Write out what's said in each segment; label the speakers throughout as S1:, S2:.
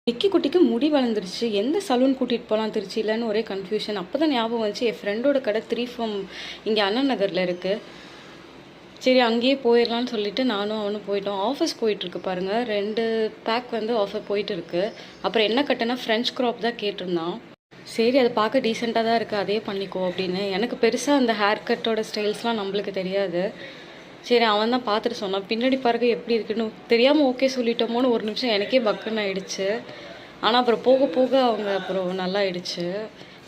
S1: நிக்கி குட்டிக்கு முடி வளர்ந்துருச்சு. எந்த சலூன் கூட்டிகிட்டு போகலாம் திருச்சியிலன்னு ஒரே கன்ஃபியூஷன். அப்போ தான் ஞாபகம் வந்துச்சு, என் ஃப்ரெண்டோட கடை 3 ஃபார்ம் இங்கே அண்ணா நகரில் இருக்குது. சரி அங்கேயே போயிடலான்னு சொல்லிட்டு நானும் அவனும் போயிட்டோம். ஆஃபர்ஸ் போயிட்டுருக்கு பாருங்கள். 2 பேக் வந்து ஆஃபர் போயிட்டு இருக்கு. அப்புறம் என்ன கட்டினா ஃப்ரெஞ்ச் க்ராப் தான் கேட்டிருந்தான். சரி அது பார்க்க டீசெண்டாக தான் இருக்குது, அதே பண்ணிக்கோ அப்படின்னு. எனக்கு பெருசாக அந்த ஹேர் கட்டோட ஸ்டைல்ஸ்லாம் நம்மளுக்கு தெரியாது. சரி அவன் தான் பார்த்துட்டு சொன்னான். பின்னாடி பாருங்க எப்படி இருக்குன்னு. தெரியாமல் ஓகே சொல்லிட்டோமோன்னு ஒரு நிமிஷம் எனக்கே பக்குன்னு ஆயிடுச்சு. ஆனால் அப்புறம் போக போக அவங்க அப்புறம் நல்லா ஆயிடுச்சு.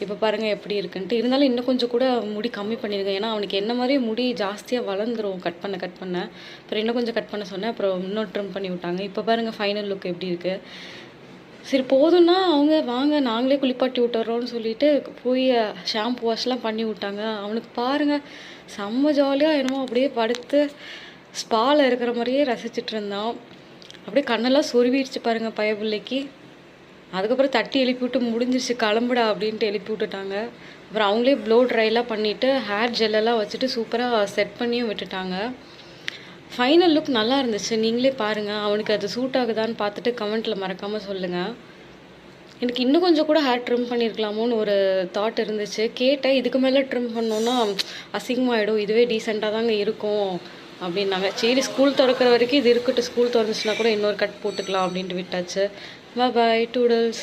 S1: இப்போ பாருங்கள் எப்படி இருக்குன்ட்டு. இருந்தாலும் இன்னும் கொஞ்சம் கூட முடி கம்மி பண்ணிடுங்க. ஏன்னா அவனுக்கு என்ன மாதிரியே முடி ஜாஸ்தியாக வளர்ந்துரும் கட் பண்ண. அப்புறம் இன்னும் கொஞ்சம் கட் பண்ண சொன்னேன். அப்புறம் இன்னும் ட்ரிம் பண்ணி விட்டாங்க. இப்போ பாருங்கள் ஃபைனல் லுக் எப்படி இருக்குது. சரி போதும்னா அவங்க வாங்க நாங்களே குளிப்பாட்டி விட்டுறோன்னு சொல்லிட்டு போய் ஷாம்பு வாஷ்லாம் பண்ணி விட்டாங்க. அவனுக்கு பாருங்கள் செம்ம ஜாலியாக என்னமோ அப்படியே படுத்து ஸ்பாவில் இருக்கிற மாதிரியே ரசிச்சுட்டு இருந்தான். அப்படியே கண்ணெல்லாம் சொருவிடுச்சு பாருங்கள் பயபிள்ளைக்கு. அதுக்கப்புறம் தட்டி எழுப்பி விட்டு முடிஞ்சிருச்சு கிளம்புடா அப்படின்ட்டு எழுப்பி விட்டுட்டாங்க. அப்புறம் அவங்களே ப்ளோ ட்ரைலாம் பண்ணிவிட்டு ஹேர் ஜெல்லெல்லாம் வச்சுட்டு சூப்பராக செட் பண்ணியும் விட்டுட்டாங்க. ஃபைனல் லுக் நல்லா இருந்துச்சு. நீங்களே பாருங்கள். அவனுக்கு அது சூட் ஆகுதான்னு பார்த்துட்டு கமெண்ட்டில் மறக்காமல் சொல்லுங்கள். எனக்கு இன்னும் கொஞ்சம் கூட ஹேர் ட்ரிம் பண்ணியிருக்கலாமோன்னு ஒரு தாட் இருந்துச்சு. கேட்டேன், இதுக்கு மேலே ட்ரிம் பண்ணோன்னா அசிங்கமாகிடும், இதுவே டீசெண்டாக தாங்க இருக்கும் அப்படின்னாங்க. சரி ஸ்கூல் திறக்கிற வரைக்கும் இது இருக்கட்டும், ஸ்கூல் திறந்துச்சுன்னா கூட இன்னொரு கட் போட்டுக்கலாம் அப்படின்ட்டு விட்டாச்சு. பாய் டூடல்ஸ்.